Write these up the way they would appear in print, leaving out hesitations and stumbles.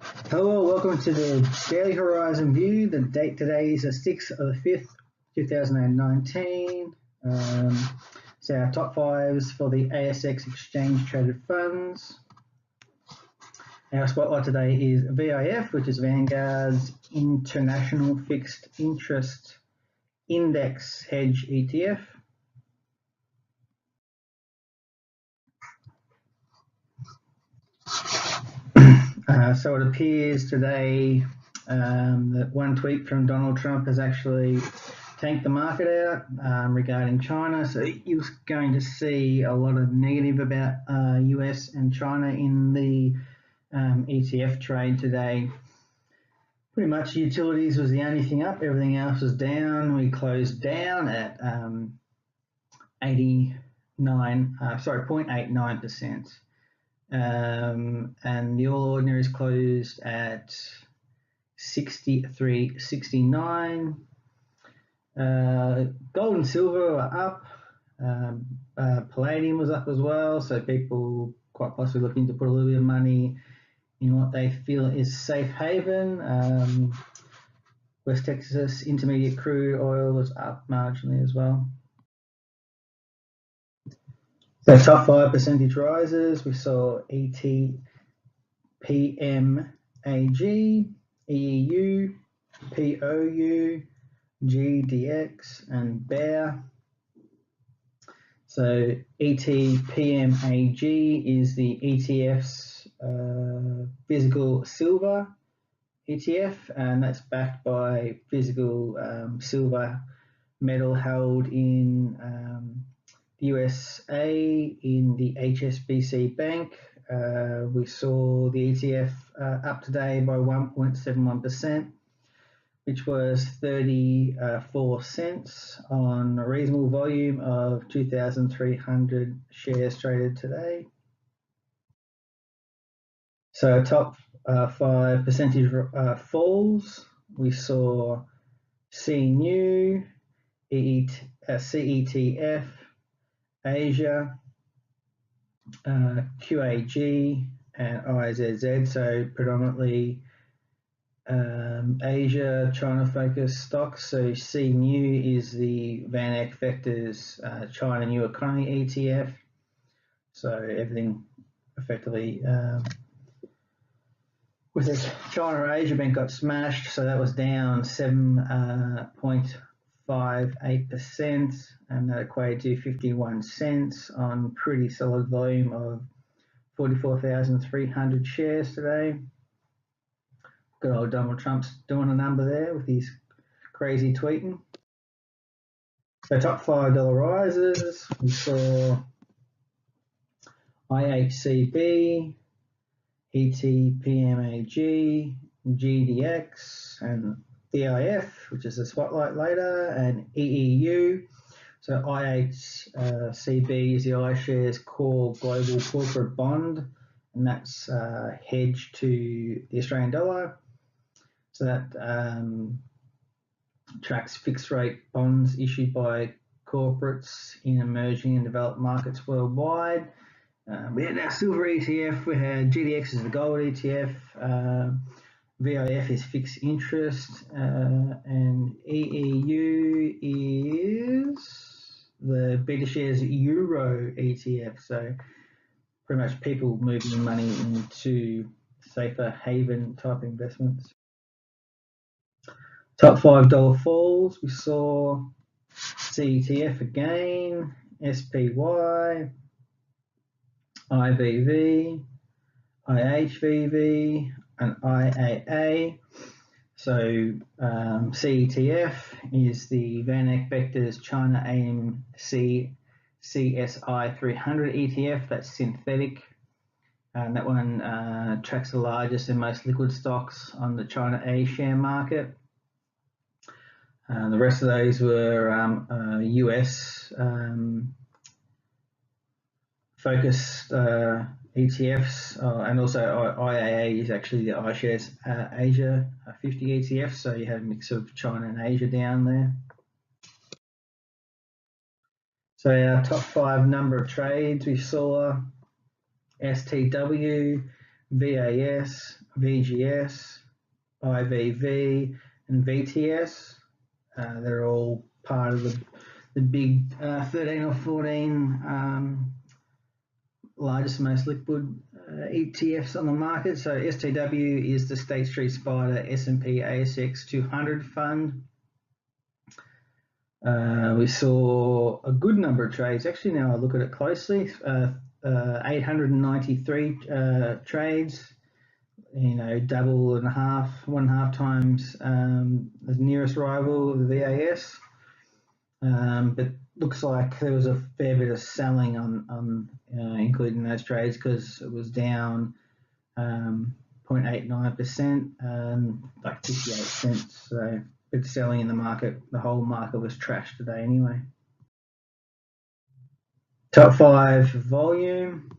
Hello, welcome to the Daily Horizon View. The date today is the 6th of the 5th, 2019. So our top fives for the ASX exchange traded funds. Our spotlight today is VIF, which is Vanguard's International Fixed Interest Index Hedge ETF. So it appears today that one tweet from Donald Trump has actually tanked the market out regarding China. So you're going to see a lot of negative about US and China in the ETF trade today. Pretty much utilities was the only thing up, everything else was down. We closed down at 0.89%. And the All Ordinaries closed at 63.69. Gold and silver were up. Palladium was up as well, so people quite possibly looking to put a little bit of money in what they feel is safe haven. West Texas Intermediate crude oil was up marginally as well. So top 5 percentage rises, we saw ET, PMAG, EEU, POU, GDX, and BEAR. So ETPMAG is the ETF's physical silver ETF, and that's backed by physical silver metal held in the USA in the HSBC Bank. We saw the ETF up today by 1.71%, which was 34 cents on a reasonable volume of 2,300 shares traded today. So top 5 percentage falls, we saw CNU, CETF, Asia, QAG, and IZZ, so predominantly Asia, China-focused stocks. So CNU is the VanEck Vectors China New Economy ETF. So everything effectively with the China Asia Bank got smashed, so that was down 7.58%, and that equated to 51 cents on pretty solid volume of 44,300 shares today. Good old Donald Trump's doing a number there with his crazy tweeting. So top $5 rises, we saw IHCB, ETPMAG, GDX, and VIF, which is a spotlight later, and EEU. So IHCB is the iShares Core Global Corporate Bond, and that's hedged to the Australian dollar. So that tracks fixed rate bonds issued by corporates in emerging and developed markets worldwide. We had our silver ETF, we had GDX as the gold ETF, VIF is fixed interest, and EEU is the BetaShares Euro ETF. So pretty much people moving money into safer haven type investments. Top $5 falls, we saw CETF again, SPY, IVV, IHVV, and IAA. So CETF is the VanEck Vectors China AMC CSI 300 ETF. That's synthetic. And that one tracks the largest and most liquid stocks on the China A share market. The rest of those were US focused ETFs, and also IAA is actually the iShares Asia 50 ETF, so you have a mix of China and Asia down there. So our top 5 number of trades, we saw STW VAS, VGS, IVV, and VTS. They're all part of the big 13 or 14 largest, most liquid ETFs on the market. So STW is the State Street Spider S&P ASX 200 fund. We saw a good number of trades. Actually, now I look at it closely, 893 trades. Double and a half, 1.5 times the nearest rival, the VAS. But looks like there was a fair bit of selling on including those trades, because it was down 0.89%, like 58 cents. So bit of selling in the market. The whole market was trashed today anyway. Top 5 volume: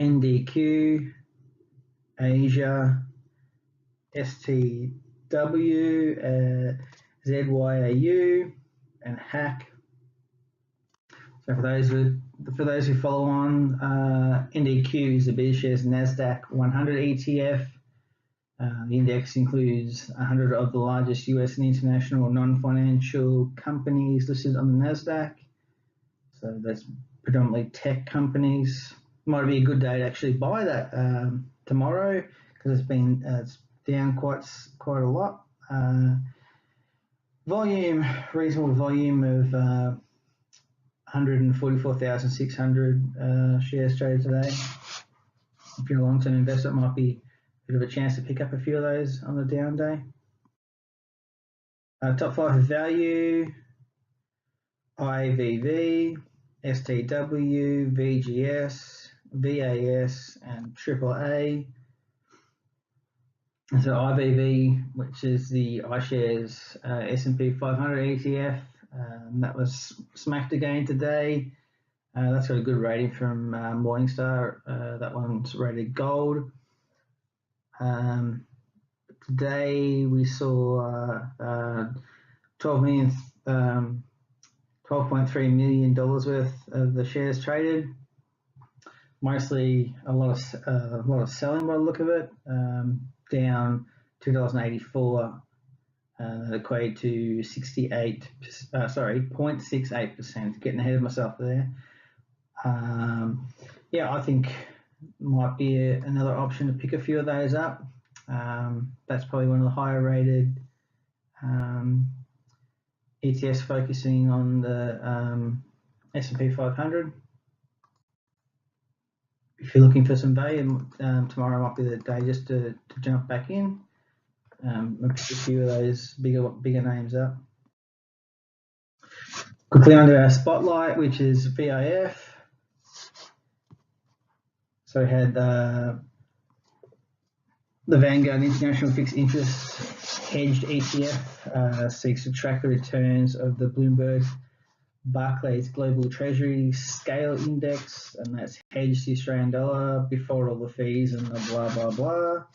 NDQ, Asia, STW, ZYAU, and HACK. So for those who follow on, NDQ is the BizShares Nasdaq 100 ETF. The index includes 100 of the largest US and international non-financial companies listed on the Nasdaq. So that's predominantly tech companies. Might be a good day to actually buy that tomorrow, because it's down quite a lot. Reasonable volume of 144,600 shares traded today. If you're a long-term investor, it might be a bit of a chance to pick up a few of those on the down day. Top 5 value: IVV, STW, VGS, VAS, and AAA. So IVV, which is the iShares S&P 500 ETF, that was smacked again today. That's got a good rating from Morningstar. That one's rated gold. Today we saw $12.3 million worth of the shares traded. Mostly a lot of selling by the look of it. Down $2.84. That equated to 0.68%. Getting ahead of myself there. Yeah, I think might be another option to pick a few of those up. That's probably one of the higher rated ETFs focusing on the S&P 500. If you're looking for some value, tomorrow might be the day just to jump back in. Pick a few of those bigger names up. Quickly onto our spotlight, which is VIF. So we had the Vanguard International Fixed Interest Hedged ETF seeks to track the returns of the Bloomberg Barclays Global Treasury Scale Index, and that's hedged the Australian dollar before all the fees and the blah, blah, blah.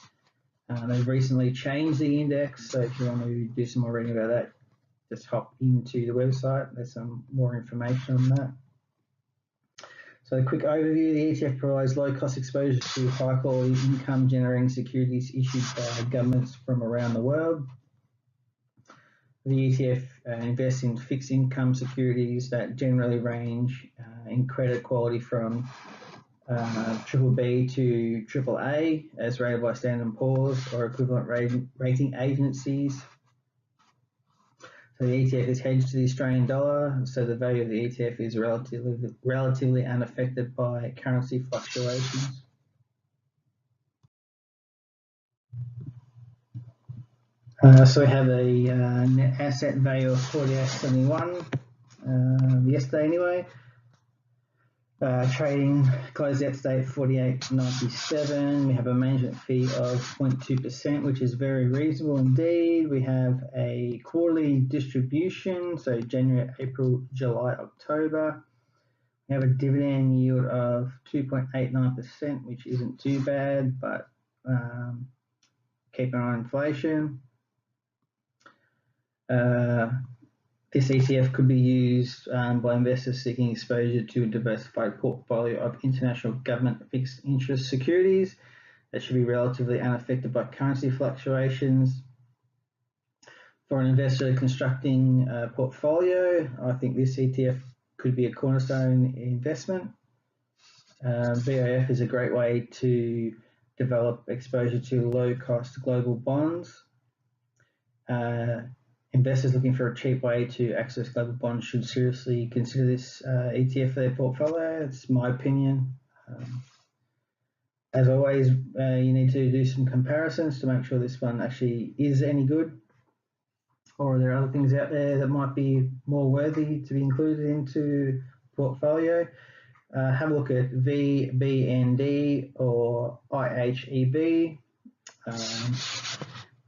They've recently changed the index, so if you want to do some more reading about that, just hop into the website. There's some more information on that. So a quick overview: the ETF provides low-cost exposure to high-quality income-generating securities issued by governments from around the world. The ETF invests in fixed income securities that generally range in credit quality from BBB to AAA, as rated by Standard & Poor's or equivalent rating agencies. So the ETF is hedged to the Australian dollar, so the value of the ETF is relatively unaffected by currency fluctuations. So we have a net asset value of 48.71 yesterday anyway. Trading closed out today at 48.97. We have a management fee of 0.2%, which is very reasonable indeed. We have a quarterly distribution, so January, April, July, October. We have a dividend yield of 2.89%, which isn't too bad, but keep an eye on inflation. This ETF could be used by investors seeking exposure to a diversified portfolio of international government fixed interest securities that should be relatively unaffected by currency fluctuations. For an investor constructing a portfolio, I think this ETF could be a cornerstone investment. VIF is a great way to develop exposure to low-cost global bonds. Investors looking for a cheap way to access global bonds should seriously consider this ETF for their portfolio. It's my opinion. As always, you need to do some comparisons to make sure this one actually is any good, or are there other things out there that might be more worthy to be included into portfolio. Have a look at VBND or IHEB.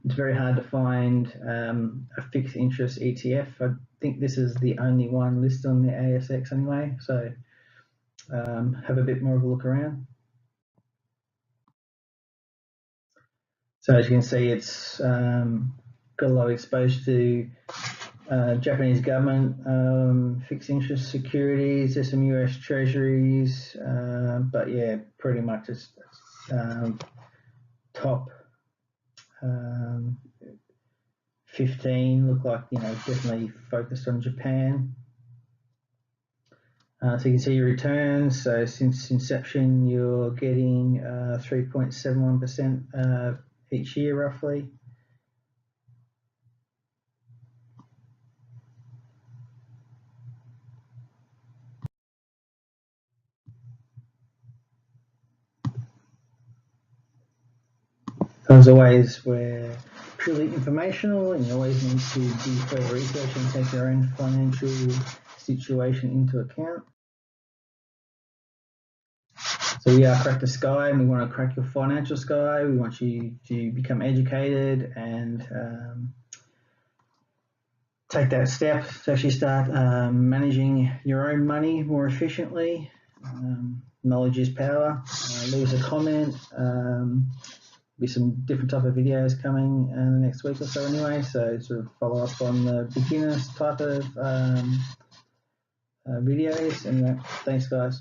It's very hard to find a fixed interest ETF. I think this is the only one listed on the ASX anyway, so have a bit more of a look around. So as you can see, it's got a lot of exposure to Japanese government fixed interest securities. There's some US treasuries, but yeah, pretty much it's top 15 look like, definitely focused on Japan. So you can see your returns. So since inception, you're getting 3.71% each year, roughly. As always, we're purely informational, and you always need to do further research and take your own financial situation into account. So we are Crack the Sky, and we want to crack your financial sky. We want you to become educated and take that step to actually start managing your own money more efficiently. Knowledge is power. Leave us a comment. Be some different type of videos coming in the next week or so anyway, so sort of follow up on the beginners type of videos. And thanks guys.